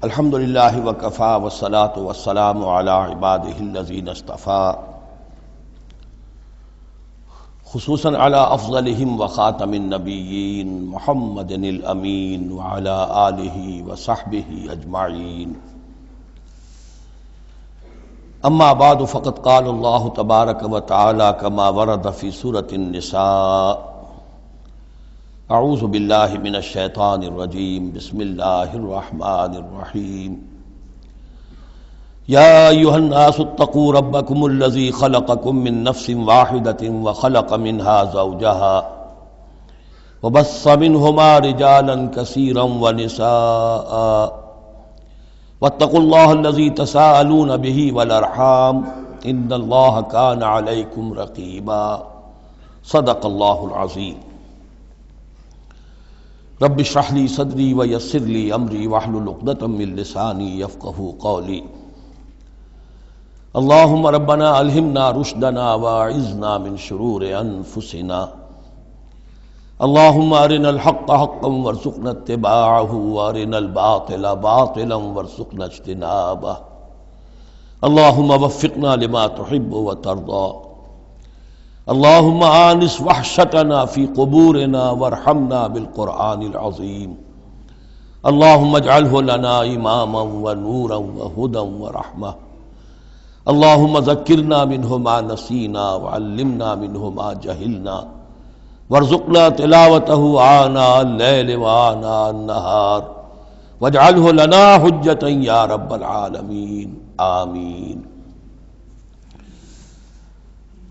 الحمدللہ وکفا والصلاة والسلام علی عبادہ الذین اصطفیٰ خصوصاً علی افضلہم وخاتم النبیین محمد الامین وعلی آلہ وصحبہ اجمعین اما بعد فقد قال اللہ تبارک وتعالی کما ورد فی سورۃ النساء اعوذ باللہ من الشیطان الرجیم بسم اللہ الرحمن الرحیم یا ایھا الناس اتقوا ربکم الذی خلقکم من نفس واحدۃ وخلق منها زوجها وبث منہما رجالا کثیرا ونساء واتقوا اللہ الذی تساءلون به والارحام ان اللہ کان علیکم رقیبا صدق اللہ العظیم رب اشرح لی صدری ویسر لی امری واحلل عقدۃ من لسانی یفقہوا قولی اللہم ربنا الہمنا رشدنا واعذنا من شرور انفسنا اللہم ارنا الحق حقا وارزقنا اتباعہ وارنا الباطل باطلا وارزقنا اجتنابہ اللہم وفقنا لما تحب وترضى اللہم آنس وحشتنا فی قبورنا وارحمنا بالقرآن العظیم اللہم اجعلہ لنا اماما ونورا وہدا ورحمہ اللہم ذکرنا منہ ما نسینا وعلمنا منہ ما جہلنا وارزقنا تلاوتہ آناء اللیل وآناء النہار واجعلہ لنا حجتا یا رب العالمین آمین۔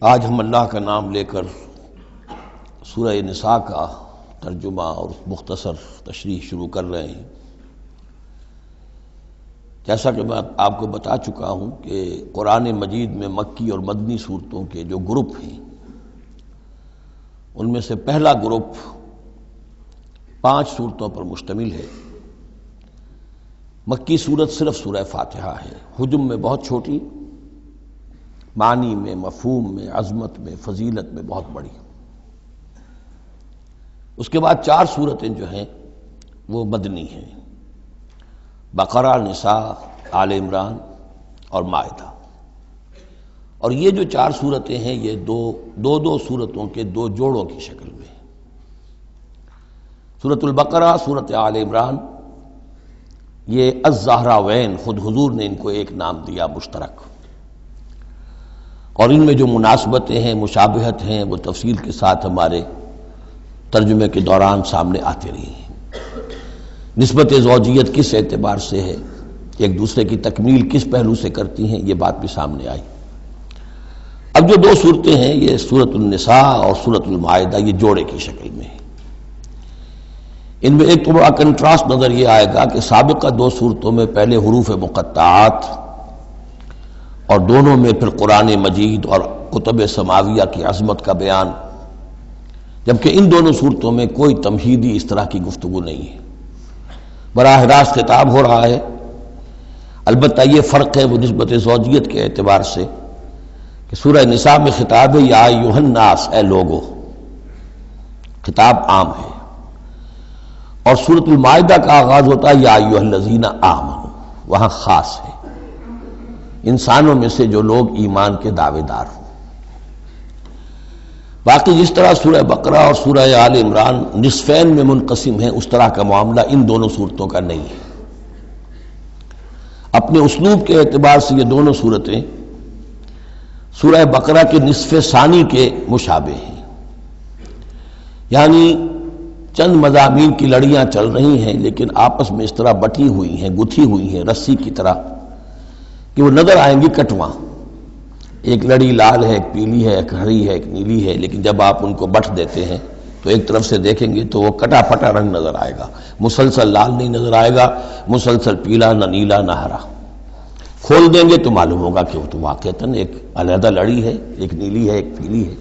آج ہم اللہ کا نام لے کر سورہ نساء کا ترجمہ اور مختصر تشریح شروع کر رہے ہیں۔ جیسا کہ میں آپ کو بتا چکا ہوں کہ قرآن مجید میں مکی اور مدنی صورتوں کے جو گروپ ہیں ان میں سے پہلا گروپ 5 صورتوں پر مشتمل ہے۔ مکی صورت صرف سورہ فاتحہ ہے، حجم میں بہت چھوٹی، معنی میں، مفہوم میں، عظمت میں، فضیلت میں بہت بڑی۔ اس کے بعد 4 صورتیں جو ہیں وہ مدنی ہیں، بقرہ، نساء، آل عمران اور مائدہ۔ اور یہ جو 4 صورتیں ہیں یہ دو صورتوں کے 2 جوڑوں کی شکل میں ہیں۔ سورۃ البقرہ، سورۃ آل عمران، یہ الزہراوین، خود حضور نے ان کو ایک نام دیا مشترک، اور ان میں جو مناسبتیں ہیں، مشابہت ہیں، وہ تفصیل کے ساتھ ہمارے ترجمے کے دوران سامنے آتے رہی ہیں۔ نسبت زوجیت کس اعتبار سے ہے، ایک دوسرے کی تکمیل کس پہلو سے کرتی ہیں، یہ بات بھی سامنے آئی۔ اب جو 2 صورتیں ہیں یہ سورۃ النساء اور سورۃ المائدہ، یہ جوڑے کی شکل میں ہیں۔ ان میں ایک تو بڑا کنٹراسٹ نظر یہ آئے گا کہ سابقہ 2 صورتوں میں پہلے حروف مقطعات اور دونوں میں پھر قرآن مجید اور کتب سماویہ کی عظمت کا بیان، جبکہ ان دونوں صورتوں میں کوئی تمہیدی اس طرح کی گفتگو نہیں ہے، براہ راست خطاب ہو رہا ہے۔ البتہ یہ فرق ہے وہ نسبت زوجیت کے اعتبار سے کہ سورہ نساء میں خطاب ہے یا ایھا الناس، اے لوگو، خطاب عام ہے، اور سورۃ المائدہ کا آغاز ہوتا ہے یا ایھا الذین آمنوا، وہاں خاص ہے، انسانوں میں سے جو لوگ ایمان کے دعوے دار ہوں۔ باقی جس طرح سورہ بقرہ اور سورہ آل عمران نصفین میں منقسم ہیں، اس طرح کا معاملہ ان دونوں صورتوں کا نہیں ہے۔ اپنے اسلوب کے اعتبار سے یہ دونوں صورتیں سورہ بقرہ کے نصف ثانی کے مشابہ ہیں، یعنی چند مضامین کی لڑیاں چل رہی ہیں لیکن آپس میں اس طرح بٹی ہوئی ہیں، گتھی ہوئی ہیں رسی کی طرح کہ وہ نظر آئیں گی کٹواں، ایک لڑی لال ہے، ایک پیلی ہے، ایک ہری ہے، ایک نیلی ہے، لیکن جب آپ ان کو بٹ دیتے ہیں تو ایک طرف سے دیکھیں گے تو وہ کٹا پھٹا رنگ نظر آئے گا، مسلسل لال نہیں نظر آئے گا، مسلسل پیلا، نہ نیلا نہ ہرا۔ کھول دیں گے تو معلوم ہوگا کہ وہ تو واقعتاً ایک علیحدہ لڑی ہے، ایک نیلی ہے، ایک پیلی ہے۔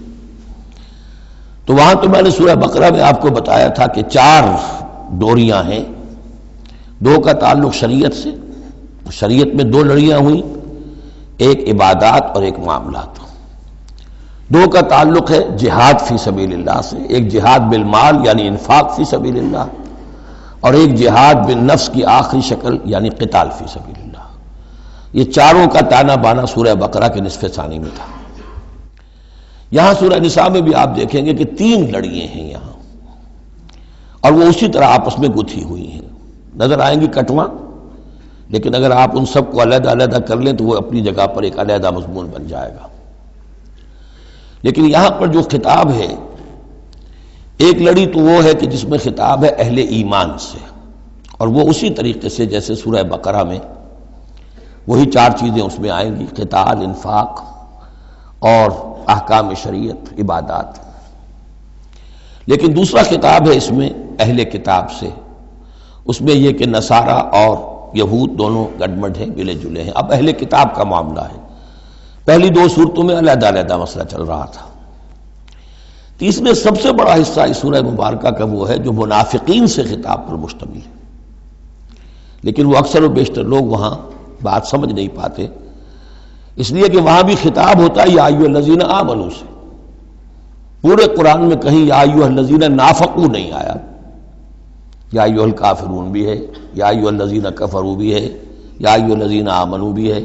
تو وہاں تو میں نے سورہ بقرہ میں آپ کو بتایا تھا کہ 4 ڈوریاں ہیں، 2 کا تعلق شریعت سے، شریعت میں 2 لڑیاں ہوئیں، ایک عبادات اور ایک معاملات۔ 2 کا تعلق ہے جہاد فی سبیل اللہ سے، ایک جہاد بالمال یعنی انفاق فی سبیل اللہ، اور ایک جہاد بالنفس کی آخری شکل یعنی قتال فی سبیل اللہ. یہ چاروں کا تانا بانا سورہ بقرہ کے نصف ثانی میں تھا. یہاں سورہ نساء میں بھی آپ دیکھیں گے کہ 3 لڑیاں ہیں یہاں، اور وہ اسی طرح آپس میں گتھی ہوئی ہیں، نظر آئیں گی کٹواں، لیکن اگر آپ ان سب کو علیحدہ علیحدہ کر لیں تو وہ اپنی جگہ پر ایک علیحدہ مضمون بن جائے گا. لیکن یہاں پر جو خطاب ہے، ایک لڑی تو وہ ہے کہ جس میں خطاب ہے اہل ایمان سے، اور وہ اسی طریقے سے جیسے سورہ بقرہ میں وہی 4 چیزیں اس میں آئیں گی: قتال، انفاق اور احکام شریعت، عبادات. لیکن دوسرا خطاب ہے اس میں اہل کتاب سے، اس میں یہ کہ نصارہ اور یہود دونوں گڈمڈ ہیں، ملے جلے ہیں. اب اہل کتاب کا معاملہ ہے. پہلی 2 صورتوں میں علیحدہ علیحدہ مسئلہ چل رہا تھا. تیسرے سب سے بڑا حصہ اس سورہ مبارکہ کا وہ ہے جو منافقین سے خطاب پر مشتمل ہے، لیکن وہ اکثر و بیشتر لوگ وہاں بات سمجھ نہیں پاتے، اس لیے کہ وہاں بھی خطاب ہوتا ہے یا ایھا الذین آمنوا سے. پورے قرآن میں کہیں یا ایھا الذین نافقوا نہیں آیا. یا ایھا الکافرون بھی ہے، یا ایھا الذین کفروا بھی ہے، یا ایھا الذین آمنوا بھی ہے،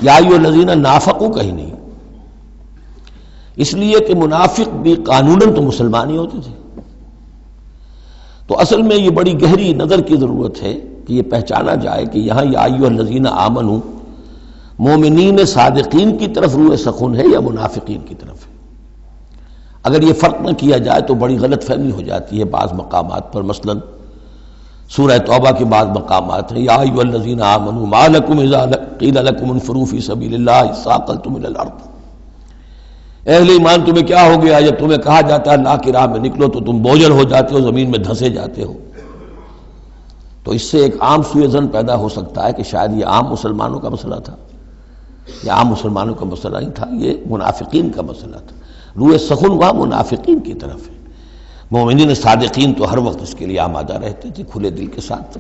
یا ایھا الذین نافقوا کہیں نہیں. اس لیے کہ منافق بھی قانوناً تو مسلمان ہی ہوتے تھے. تو اصل میں یہ بڑی گہری نظر کی ضرورت ہے کہ یہ پہچانا جائے کہ یہاں یا ایھا الذین آمنوا مومنین صادقین کی طرف روح سخن ہے یا منافقین کی طرف ہے. اگر یہ فرق نہ کیا جائے تو بڑی غلط فہمی ہو جاتی ہے بعض مقامات پر. مثلا سورہ توبہ کے بعض مقامات ہیں یا ایھا الذین آمنوا ما لکم اذا قیل لکم انفروا فی سبیل اللہ اثاقلتم الی الارض. اہل ایمان تمہیں کیا ہو گیا جب تمہیں کہا جاتا ہے اللہ کی راہ میں نکلو تو تم بوجھل ہو جاتے ہو، زمین میں دھنسے جاتے ہو. تو اس سے ایک عام سوء ظن پیدا ہو سکتا ہے کہ شاید یہ عام مسلمانوں کا مسئلہ تھا. یہ عام مسلمانوں کا مسئلہ نہیں تھا، یہ منافقین کا مسئلہ تھا. روح سخن وہاں منافقین کی طرف ہے. مومنین صادقین تو ہر وقت اس کے لیے آمادہ رہتے تھے کھلے دل کے ساتھ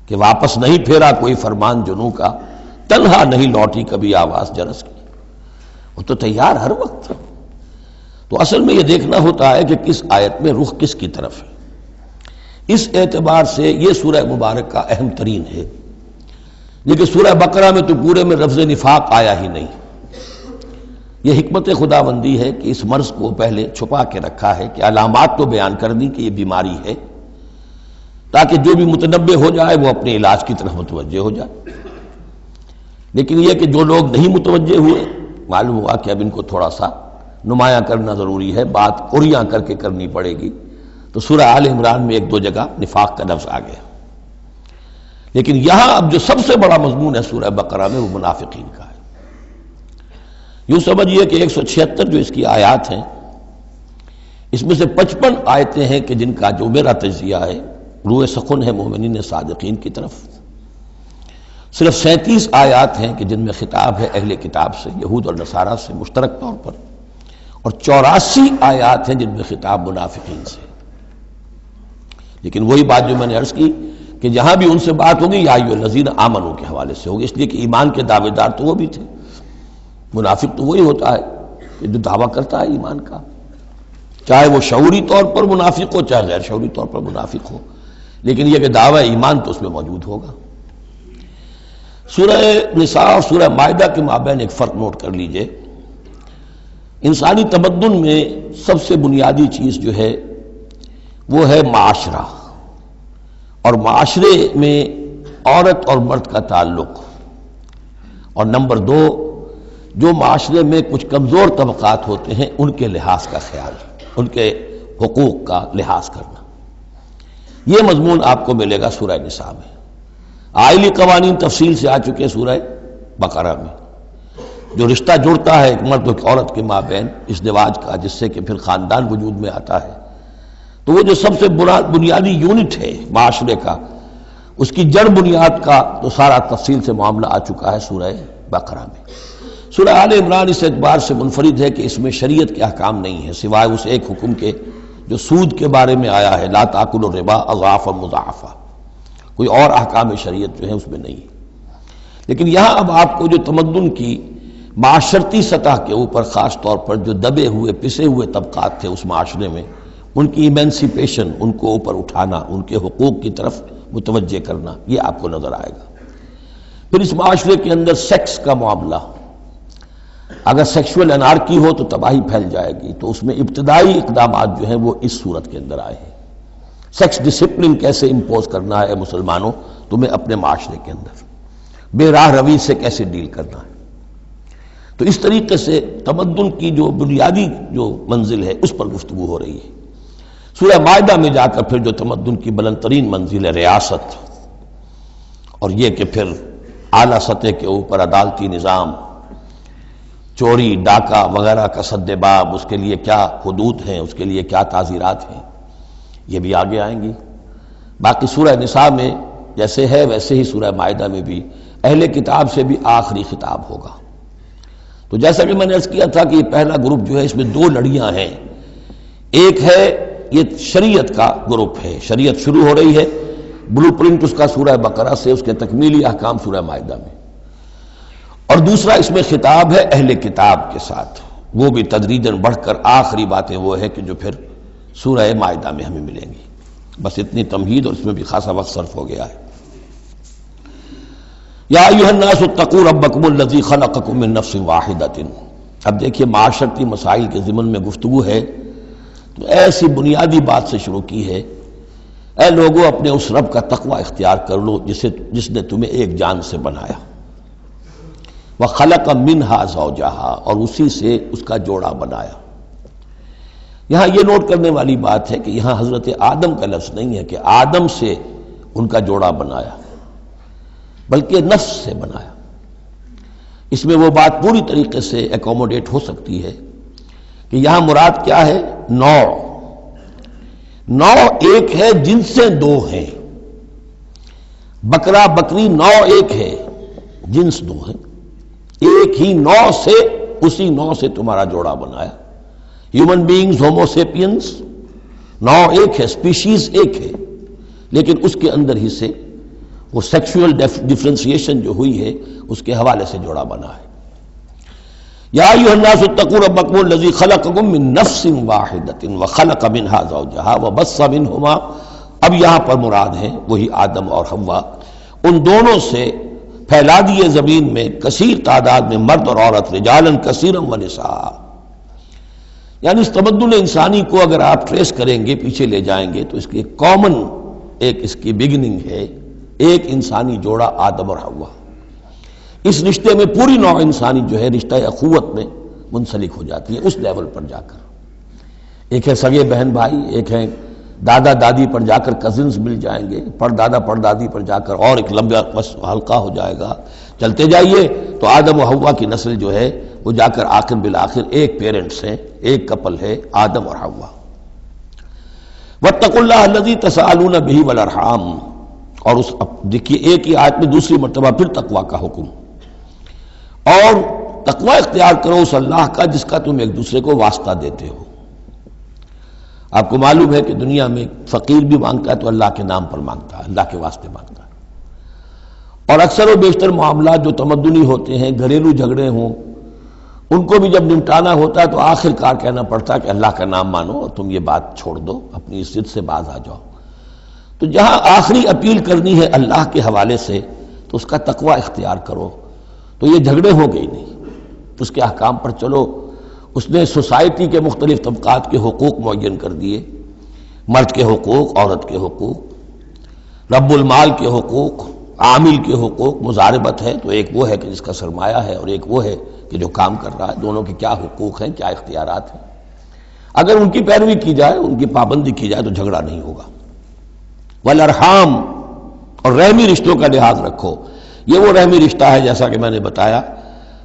کہ واپس نہیں پھیرا کوئی فرمان جنوں کا، تنہا نہیں لوٹی کبھی آواز جرس کی. وہ تو تیار ہر وقت تھا. تو اصل میں یہ دیکھنا ہوتا ہے کہ کس آیت میں رخ کس کی طرف ہے. اس اعتبار سے یہ سورہ مبارک کا اہم ترین ہے. لیکن سورہ بقرہ میں تو پورے میں لفظ نفاق آیا ہی نہیں. یہ حکمت خداوندی ہے کہ اس مرض کو پہلے چھپا کے رکھا ہے کہ علامات تو بیان کر دی کہ یہ بیماری ہے، تاکہ جو بھی متنبہ ہو جائے وہ اپنے علاج کی طرف متوجہ ہو جائے. لیکن یہ کہ جو لوگ نہیں متوجہ ہوئے، معلوم ہوا کہ اب ان کو تھوڑا سا نمایاں کرنا ضروری ہے، بات قریاں کر کے کرنی پڑے گی. تو سورہ آل عمران میں 1-2 جگہ نفاق کا لفظ آ گیا. لیکن یہاں اب جو سب سے بڑا مضمون ہے سورہ بقرہ میں وہ منافقین کا ہے. یوں سمجھیے کہ 176 جو اس کی آیات ہیں، اس میں سے 55 آیتیں ہیں کہ جن کا جو میرا تجزیہ ہے روح سخن ہے مومنین صادقین کی طرف. صرف 37 آیات ہیں کہ جن میں خطاب ہے اہل کتاب سے، یہود اور نصارہ سے مشترک طور پر، اور 84 آیات ہیں جن میں خطاب منافقین سے. لیکن وہی بات جو میں نے عرض کی کہ جہاں بھی ان سے بات ہوگی یا ایھا الذین آمنوا کے حوالے سے ہوگی، اس لیے کہ ایمان کے دعوے دار تو وہ بھی تھے. منافق تو وہی ہوتا ہے کہ جو دعویٰ کرتا ہے ایمان کا، چاہے وہ شعوری طور پر منافق ہو چاہے غیر شعوری طور پر منافق ہو، لیکن یہ کہ دعویٰ ایمان تو اس میں موجود ہوگا. سورہ نساء اور سورہ مائدہ کے مابین ایک فرق نوٹ کر لیجئے. انسانی تمدن میں سب سے بنیادی چیز جو ہے وہ ہے معاشرہ، اور معاشرے میں عورت اور مرد کا تعلق. اور نمبر 2، جو معاشرے میں کچھ کمزور طبقات ہوتے ہیں ان کے لحاظ کا خیال، ان کے حقوق کا لحاظ کرنا. یہ مضمون آپ کو ملے گا سورہ نساء میں. آئلی قوانین تفصیل سے آ چکے سورہ بقرہ میں. جو رشتہ جڑتا ہے ایک مرد اور ایک عورت کے مابین ازدواج کا، جس سے کہ پھر خاندان وجود میں آتا ہے، تو وہ جو سب سے بنیادی یونٹ ہے معاشرے کا، اس کی جڑ بنیاد کا تو سارا تفصیل سے معاملہ آ چکا ہے سورہ بقرہ میں. سورہ آل عمران اس اعتبار سے منفرد ہے کہ اس میں شریعت کے احکام نہیں ہیں سوائے اس ایک حکم کے جو سود کے بارے میں آیا ہے، لا تاکلوا الربا اضعافا مضاعفا. کوئی اور احکام شریعت جو ہے اس میں نہیں. لیکن یہاں اب آپ کو جو تمدن کی معاشرتی سطح کے اوپر خاص طور پر جو دبے ہوئے پسے ہوئے طبقات تھے اس معاشرے میں، ان کی ایمینسیپیشن، ان کو اوپر اٹھانا، ان کے حقوق کی طرف متوجہ کرنا، یہ آپ کو نظر آئے گا۔ پھر اس معاشرے کے اندر سیکس کا معاملہ، اگر سیکشول انارکی ہو تو تباہی پھیل جائے گی، تو اس میں ابتدائی اقدامات جو ہیں وہ اس صورت کے اندر آئے ہیں۔ سیکس ڈسپلن کیسے امپوز کرنا ہے مسلمانوں تمہیں اپنے معاشرے کے اندر، بے راہ روی سے کیسے ڈیل کرنا ہے۔ تو اس طریقے سے تمدن کی جو بنیادی جو منزل ہے اس پر گفتگو ہو رہی ہے۔ سورہ مائدہ میں جا کر پھر جو تمدن کی بلند ترین منزل ہے ریاست، اور یہ کہ پھر اعلیٰ سطح کے اوپر عدالتی نظام، چوری ڈاکہ وغیرہ کا سد باب، اس کے لیے کیا حدود ہیں، اس کے لیے کیا تعزیرات ہیں، یہ بھی آگے آئیں گی۔ باقی سورہ نساء میں جیسے ہے ویسے ہی سورہ مائدہ میں بھی اہل کتاب سے بھی آخری خطاب ہوگا۔ تو جیسا کہ میں نے عرض کیا تھا کہ یہ پہلا گروپ جو ہے اس میں دو لڑیاں ہیں، ایک ہے یہ شریعت کا گروپ ہے، شریعت شروع ہو رہی ہے، بلو پرنٹ اس کا سورہ بقرہ سے، اس کے تکمیلی احکام سورہ مائدہ میں، اور دوسرا اس میں خطاب ہے اہل کتاب کے ساتھ، وہ بھی تدریجاً بڑھ کر آخری باتیں وہ ہے کہ جو پھر سورہ مائدہ میں ہمیں ملیں گی۔ بس اتنی تمہید، اور اس میں بھی خاصا وقت صرف ہو گیا ہے۔ یا ایھا الناس اتقوا ربکم الذی خلقکم من نفس واحدۃ۔ اب دیکھیے معاشرتی مسائل کے ضمن میں گفتگو ہے تو ایسی بنیادی بات سے شروع کی ہے، اے لوگوں اپنے اس رب کا تقوی اختیار کر لو جس نے تمہیں ایک جان سے بنایا، وخلق منہا زوجہا، اور اسی سے اس کا جوڑا بنایا۔ یہاں یہ نوٹ کرنے والی بات ہے کہ یہاں حضرت آدم کا لفظ نہیں ہے کہ آدم سے ان کا جوڑا بنایا، بلکہ نفس سے بنایا۔ اس میں وہ بات پوری طریقے سے ایکوموڈیٹ ہو سکتی ہے کہ یہاں مراد کیا ہے؟ نوع ایک ہے، جنسیں دو ہیں، بکرا بکری نوع ایک ہے، جنس دو ہیں، ایک ہی نوع سے، اسی نوع سے تمہارا جوڑا بنایا۔ ہیومن بینگز ہومو سیپینز نوع ایک ہے، سپیشیز ایک ہے، لیکن اس کے اندر ہی سے وہ سیکشول ڈفرینسیشن جو ہوئی ہے اس کے حوالے سے جوڑا بنا ہے۔ یا ایھا الناس اتقوا ربکم الذی خلقکم من نفس واحدۃ وخلق منها زوجہا وبث منہما، اب یہاں پر مراد ہیں وہی آدم اور حوا، ان دونوں سے پھیلا دیے زمین میں کثیر تعداد میں مرد اور عورت، رجالا کثیرا ونساء۔ یعنی اس تمدن انسانی کو اگر آپ ٹریس کریں گے، پیچھے لے جائیں گے، تو اس کی کامن ایک اس کی بگننگ ہے، ایک انسانی جوڑا آدم اور حوا۔ اس رشتے میں پوری نوع انسانی جو ہے رشتہ اخوت میں منسلک ہو جاتی ہے اس لیول پر جا کر۔ ایک ہے سگے بہن بھائی، ایک ہے دادا دادی پر جا کر کزنز مل جائیں گے، پردادا پردادی پر جا کر اور ایک لمبا حلقہ ہو جائے گا، چلتے جائیے تو آدم و حوا کی نسل جو ہے وہ جا کر آخر بالآخر ایک پیرنٹس ہیں، ایک کپل ہے، آدم اور حوا۔ واتقوا اللہ الذی تساءلون بہ والارحام، اور اس دیکھیے ایک ہی آیت میں دوسری مرتبہ پھر تقوی کا حکم، اور تقوی اختیار کرو اس اللہ کا جس کا تم ایک دوسرے کو واسطہ دیتے ہو۔ آپ کو معلوم ہے کہ دنیا میں فقیر بھی مانگتا ہے تو اللہ کے نام پر مانگتا ہے، اللہ کے واسطے مانگتا ہے، اور اکثر و بیشتر معاملات جو تمدنی ہوتے ہیں، گھریلو جھگڑے ہوں، ان کو بھی جب نمٹانا ہوتا ہے تو آخر کار کہنا پڑتا ہے کہ اللہ کا نام مانو اور تم یہ بات چھوڑ دو، اپنی ضد سے باز آ جاؤ۔ تو جہاں آخری اپیل کرنی ہے اللہ کے حوالے سے تو اس کا تقوی اختیار کرو، تو یہ جھگڑے ہو گئی نہیں، اس کے احکام پر چلو۔ اس نے سوسائٹی کے مختلف طبقات کے حقوق معین کر دیے، مرد کے حقوق، عورت کے حقوق، رب المال کے حقوق، عامل کے حقوق، مضاربت ہے تو ایک وہ ہے کہ جس کا سرمایہ ہے اور ایک وہ ہے کہ جو کام کر رہا ہے، دونوں کے کیا حقوق ہیں، کیا اختیارات ہیں۔ اگر ان کی پیروی کی جائے، ان کی پابندی کی جائے تو جھگڑا نہیں ہوگا۔ والارحام، اور رحمی رشتوں کا لحاظ رکھو۔ یہ وہ رحمی رشتہ ہے جیسا کہ میں نے بتایا،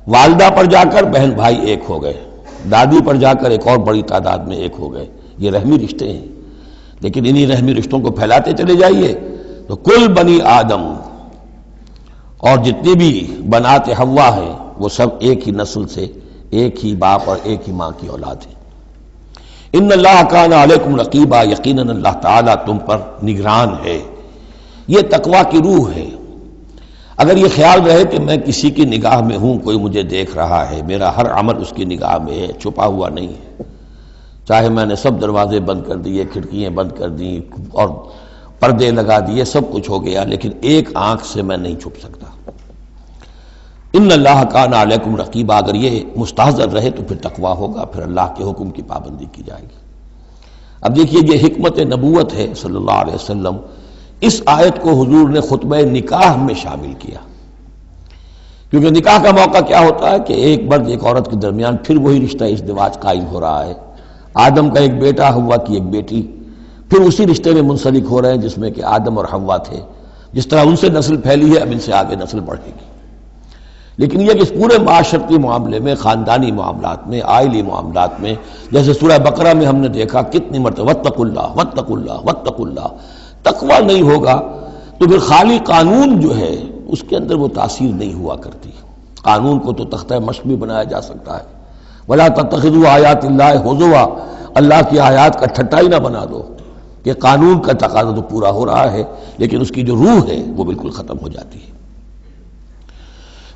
والدہ پر جا کر بہن بھائی ایک ہو گئے، دادی پر جا کر ایک اور بڑی تعداد میں ایک ہو گئے، یہ رحمی رشتے ہیں۔ لیکن انہی رحمی رشتوں کو پھیلاتے چلے جائیے تو کل بنی آدم، اور جتنی بھی بنات حوا ہیں وہ سب ایک ہی نسل سے، ایک ہی باپ اور ایک ہی ماں کی اولاد ہیں۔ ان اللہ کان علیکم رقیبا، یقیناً اللہ تعالیٰ تم پر نگران ہے۔ یہ تقویٰ کی روح ہے۔ اگر یہ خیال رہے کہ میں کسی کی نگاہ میں ہوں، کوئی مجھے دیکھ رہا ہے، میرا ہر عمل اس کی نگاہ میں ہے، چھپا ہوا نہیں ہے، چاہے میں نے سب دروازے بند کر دیے، کھڑکیاں بند کر دیں اور پردے لگا دیے، سب کچھ ہو گیا، لیکن ایک آنکھ سے میں نہیں چھپ سکتا۔ ان اللہ کان علیکم رقیبا، اگر یہ مستحضر رہے تو پھر تقویٰ ہوگا، پھر اللہ کے حکم کی پابندی کی جائے گی۔ اب دیکھیے یہ حکمت نبوت ہے صلی اللہ علیہ وسلم، اس آیت کو حضور نے خطبہ نکاح میں شامل کیا، کیونکہ نکاح کا موقع کیا ہوتا ہے کہ ایک مرد ایک عورت کے درمیان پھر وہی رشتہ ازدواج قائم ہو رہا ہے، آدم کا ایک بیٹا، حوا کی ایک بیٹی، پھر اسی رشتے میں منسلک ہو رہے ہیں جس میں کہ آدم اور حوا تھے، جس طرح ان سے نسل پھیلی ہے اب ان سے آگے نسل بڑھے گی۔ لیکن یہ کہ اس پورے معاشرتی معاملے میں، خاندانی معاملات میں، عائلی معاملات میں، جیسے سورہ بقرہ میں ہم نے دیکھا کتنی مرتبہ واتقوا اللہ واتقوا اللہ واتقوا اللہ، تقویٰ نہیں ہوگا تو پھر خالی قانون جو ہے اس کے اندر وہ تاثیر نہیں ہوا کرتی۔ قانون کو تو تختہ مشق بھی بنایا جا سکتا ہے، وَلَا تَتَّخِذُوا آیَاتِ اللَّهِ هُزُوًا، اللہ کی آیات کا ٹھٹا ہی نہ بنا دو، کہ قانون کا تقاضا تو پورا ہو رہا ہے لیکن اس کی جو روح ہے وہ بالکل ختم ہو جاتی ہے۔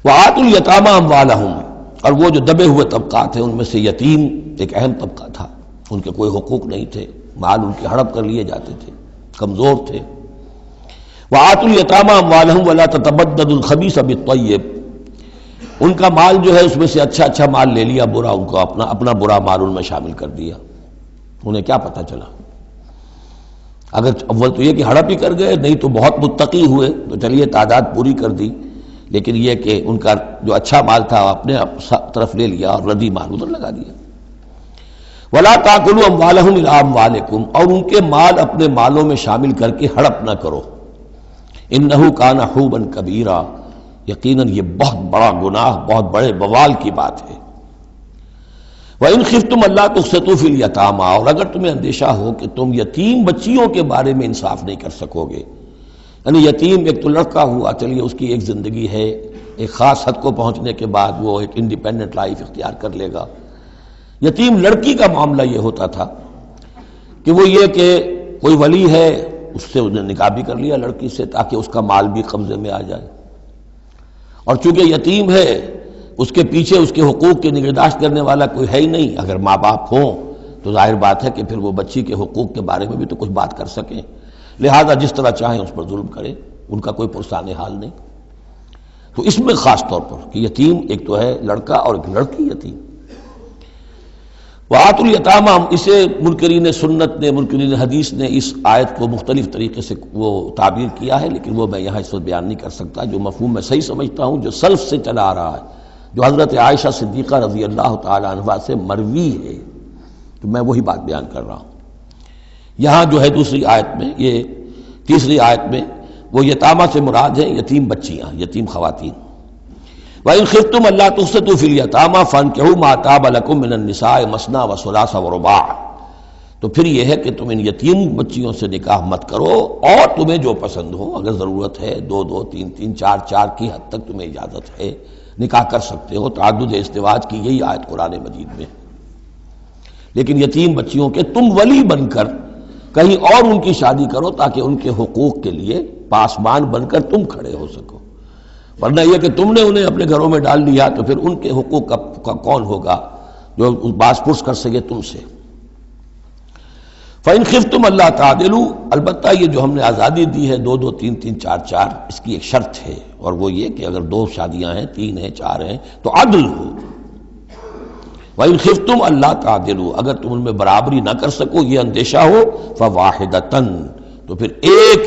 وَآتُوا الْيَتَامَىٰ أَمْوَالَهُمْ، اور وہ جو دبے ہوئے طبقات ہیں ان میں سے یتیم ایک اہم طبقہ تھا، ان کے کوئی حقوق نہیں تھے، مال ان کے ہڑپ کر لیے جاتے تھے، کمزور تھے۔ وَآتُوا الْيَتَامَىٰ أَمْوَالَهُمْ وَلَا تَتَبَدَّلُوا الْخَبِيثَ بِالطَّيِّبِ، ان کا مال جو ہے اس میں سے اچھا مال لے لیا، برا ان کو اپنا برا مال ان میں شامل کر دیا۔ انہیں کیا پتہ چلا؟ اگر اول تو یہ کہ ہڑپ ہی کر گئے، نہیں تو بہت متقی ہوئے تو چلیے تعداد پوری کر دی، لیکن یہ کہ ان کا جو اچھا مال تھا اپنے طرف لے لیا اور ردی مال ادھر لگا دیا۔ وَلَا تَأْكُلُوا أَمْوَالَهُمْ إِلَىٰ أَمْوَالِكُمْ، اور ان کے مال اپنے مالوں میں شامل کر کے ہڑپ نہ کرو۔ إِنَّهُ كَانَ حُوبًا كَبِيرًا، یقیناً یہ بہت بڑا گناہ، بہت بڑے بوال کی بات ہے۔ وَإِنْ خِفْتُمْ أَلَّا تُقْسِطُوا فِي الْيَتَامَىٰ، اور اگر تمہیں اندیشہ ہو کہ تم یتیم بچیوں کے بارے میں انصاف نہیں کر سکو گے، یعنی یتیم ایک تو لڑکا ہوا، چلیے اس کی ایک زندگی ہے، ایک خاص حد کو پہنچنے کے بعد وہ ایک انڈیپینڈنٹ لائف اختیار کر لے گا۔ یتیم لڑکی کا معاملہ یہ ہوتا تھا کہ وہ یہ کہ کوئی ولی ہے، اس سے انہیں نکاح بھی کر لیا لڑکی سے تاکہ اس کا مال بھی قبضے میں آ جائے، اور چونکہ یتیم ہے اس کے پیچھے اس کے حقوق کی نگہداشت کرنے والا کوئی ہے ہی نہیں۔ اگر ماں باپ ہوں تو ظاہر بات ہے کہ پھر وہ بچی کے حقوق کے بارے میں بھی تو کچھ بات کر سکیں، لہذا جس طرح چاہیں اس پر ظلم کریں، ان کا کوئی پرسان حال نہیں۔ تو اس میں خاص طور پر کہ یتیم ایک تو ہے لڑکا اور ایک لڑکی یتیم۔ وَآتُوا الْيَتَامَىٰ، اسے منکرین سنت نے، منکرین حدیث نے اس آیت کو مختلف طریقے سے وہ تعبیر کیا ہے، لیکن وہ میں یہاں اس وقت بیان نہیں کر سکتا۔ جو مفہوم میں صحیح سمجھتا ہوں، جو سلف سے چلا آ رہا ہے، جو حضرت عائشہ صدیقہ رضی اللہ تعالی عنہا سے مروی ہے، تو میں وہی بات بیان کر رہا ہوں۔ یہاں جو ہے دوسری آیت میں، یہ تیسری آیت میں، وہ یتامہ سے مراد ہے یتیم بچیاں، یتیم خواتین۔ وَإِنْ خِفْتُمْ أَلَّا تُقْسِطُوا فِي الْيَتَامَىٰ فَانكِحُوا مَا طَابَ لَكُم مِّنَ النِّسَاءِ مَثْنَىٰ وَثُلَاثَ وَرُبَاعَ، تو پھر یہ ہے کہ تم ان یتیم بچیوں سے نکاح مت کرو، اور تمہیں جو پسند ہو، اگر ضرورت ہے دو دو تین تین چار چار کی حد تک تمہیں اجازت ہے، نکاح کر سکتے ہو۔ تعدد ازدواج کی یہی آیت قرآن مجید میں۔ لیکن یتیم بچیوں کے تم ولی بن کر کہیں اور ان کی شادی کرو تاکہ ان کے حقوق کے لیے پاسبان بن کر تم کھڑے ہو سکو، ورنہ یہ کہ تم نے انہیں اپنے گھروں میں ڈال دیا تو پھر ان کے حقوق کا کون ہوگا جو باز پرس کر سکے تم سے۔ فَإِنْ خِفْتُمْ أَلَّا تَعْدِلُوا، البتہ یہ جو ہم نے آزادی دی ہے دو دو تین تین چار چار، اس کی ایک شرط ہے، اور وہ یہ کہ اگر دو شادیاں ہیں، تین ہیں، چار ہیں، تو عدل ہو۔ وَإِنْ خِفْتُمْ أَلَّا تَعْدِلُوا، اگر تم ان میں برابری نہ کر سکو، یہ اندیشہ ہو، فَوَاحِدَةً، تو پھر ایک